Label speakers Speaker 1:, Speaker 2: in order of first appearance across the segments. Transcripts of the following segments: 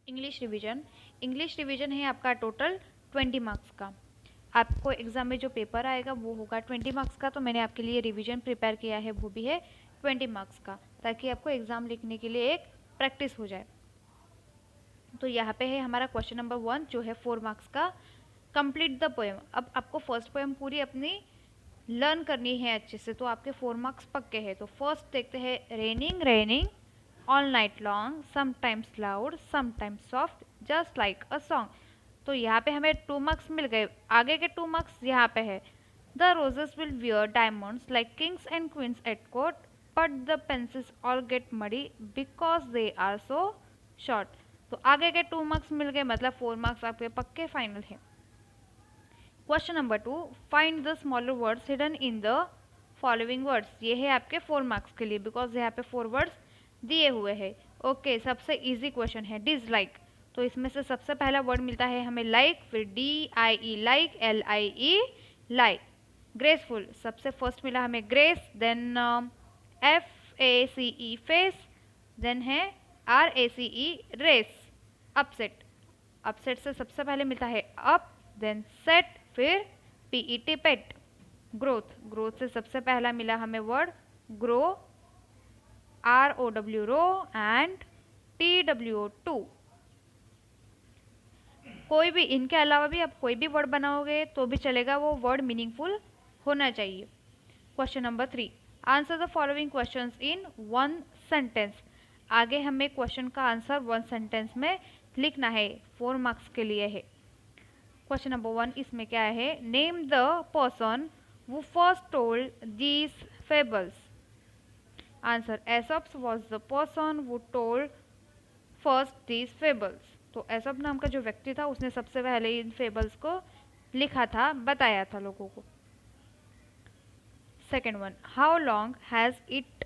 Speaker 1: English revision है आपका total 20 marks का। आपको एग्ज़ाम में जो पेपर आएगा वो होगा 20 मार्क्स का, तो मैंने आपके लिए रिवीजन प्रिपेयर किया है, वो भी है 20 मार्क्स का, ताकि आपको एग्ज़ाम लिखने के लिए एक प्रैक्टिस हो जाए। तो यहाँ पे है हमारा क्वेश्चन नंबर 1 जो है 4 मार्क्स का, कंप्लीट द पोएम। अब आपको फर्स्ट पोएम पूरी अपनी लर्न करनी है अच्छे से, तो आपके 4 मार्क्स पक्के हैं। तो फर्स्ट देखते हैं, raining raining all night long, sometimes loud sometimes soft just like a song. तो यहाँ पे हमें 2 मार्क्स मिल गए। आगे के 2 मार्क्स यहाँ पे है, the roses will wear diamonds like kings and queens at court, but the pencils all get muddy because they are so short. तो आगे के 2 मार्क्स मिल गए, मतलब 4 मार्क्स आपके पक्के फाइनल है। Question number 2, find the smaller words hidden in the following words. ये है आपके 4 मार्क्स के लिए, बिकॉज यहाँ पे 4 वर्ड्स दिए हुए हैं। ओके, सबसे इजी क्वेश्चन है, डिसलाइक। तो इसमें से सबसे पहला वर्ड मिलता है हमें लाइक, फिर DIE like, LIE like. Graceful, सबसे फर्स्ट मिला हमें grace, then FACE face, then है RACE रेस। अपसेट, अपसेट से सबसे पहले मिलता है अप, देन सेट, फिर PET पेट। ग्रोथ, ग्रोथ से सबसे पहला मिला हमें word grow, ROW row, and TWO two. कोई भी, इनके अलावा भी आप कोई भी वर्ड बनाओगे तो भी चलेगा, वो वर्ड मीनिंगफुल होना चाहिए। Question number 3, answer the following questions in 1 sentence. आगे हमें क्वेश्चन का आंसर 1 सेंटेंस में लिखना है, 4 मार्क्स के लिए है। क्वेश्चन नंबर 1, इसमें क्या है, name the person who first told these fables। Answer, Aesop's was the person who told first these fables। तो एसोप नाम का जो व्यक्ति था उसने सबसे पहले इन फेबल्स को लिखा था, बताया था लोगों को। Second one, how long has it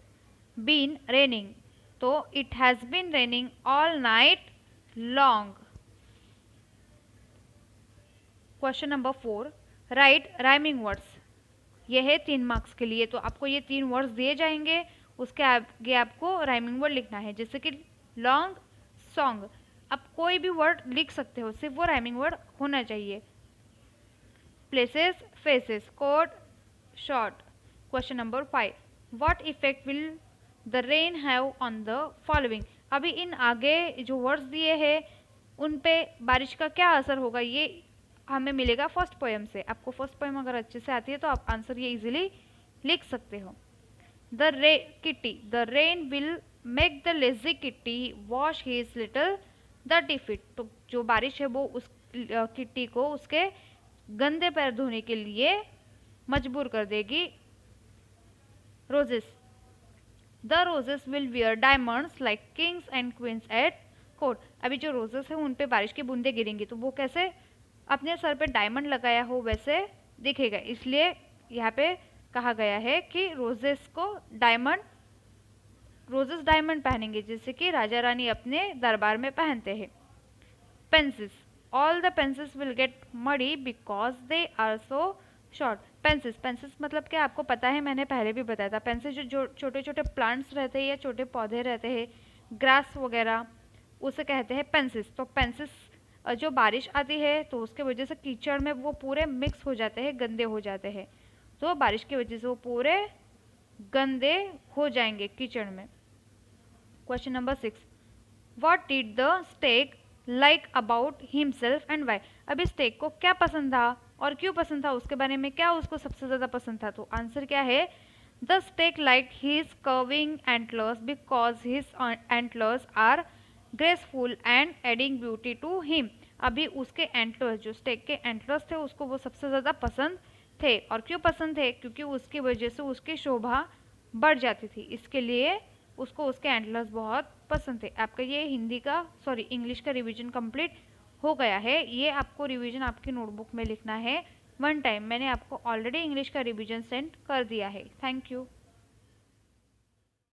Speaker 1: been raining. तो it has been raining all night long. Question number 4, write rhyming words. ये है 3 मार्क्स के लिए, तो आपको ये 3 वर्ड्स दिए जाएंगे, उसके आगे आपको राइमिंग वर्ड लिखना है, जैसे कि लॉन्ग, सॉन्ग। आप कोई भी वर्ड लिख सकते हो, सिर्फ वो राइमिंग वर्ड होना चाहिए। Places, faces, coat, short. Question number 5, what effect will the rain have on the following. अभी इन आगे जो वर्ड्स दिए हैं उन पे बारिश का क्या असर होगा, ये हमें मिलेगा फर्स्ट पोएम से। आपको फर्स्ट पोएम अगर अच्छे से आती है तो आप आंसर ये इजीली लिख सकते हो। The kitty, the rain will make the lazy kitty wash his little dirty feet. तो जो बारिश है वो उस किट्टी को उसके गंदे पैर धोने के लिए मजबूर कर देगी। Roses, the roses will wear diamonds like kings and queens at court. अभी जो रोजेस है उन पे बारिश की बूंदे गिरेंगी तो वो कैसे अपने सर पे डायमंड लगाया हो वैसे दिखेगा, इसलिए यहाँ पे कहा गया है कि रोजेस को डायमंड, रोजेस डायमंड पहनेंगे, जैसे कि राजा रानी अपने दरबार में पहनते हैं। Pencils, all the pencils will get muddy because they are so short. Pencils, pencils मतलब क्या आपको पता है, मैंने पहले भी बताया था। पेंसिल जो छोटे छोटे प्लांट्स रहते हैं या छोटे पौधे रहते हैं, ग्रास वगैरह, उसे कहते हैं पेंसिल्स। तो पेंसिल्स जो बारिश आती है तो उसके वजह से कीचड़ में वो पूरे मिक्स हो जाते हैं, गंदे हो जाते हैं, तो बारिश की वजह से वो पूरे गंदे हो जाएंगे कीचड़ में। Question number 6, what did the stag like about himself and why. अभी स्टेक को क्या पसंद था और क्यों पसंद था, उसके बारे में क्या उसको सबसे ज़्यादा पसंद था। तो आंसर क्या है, the stag like his curving antlers because his antlers are graceful and adding beauty to him. अभी उसके एंटलर्स, जो स्टेक के एंटलर्स थे, उसको वो सबसे ज़्यादा पसंद थे। और क्यों पसंद थे, क्योंकि उसकी वजह से उसकी शोभा बढ़ जाती थी, इसके लिए उसको उसके एंटलर्स बहुत पसंद थे। आपका ये हिंदी का, सॉरी इंग्लिश का रिवीजन कंप्लीट हो गया है। ये आपको रिवीजन आपकी नोटबुक में लिखना है 1 टाइम। मैंने आपको ऑलरेडी इंग्लिश का रिवीजन सेंड कर दिया है। Thank you.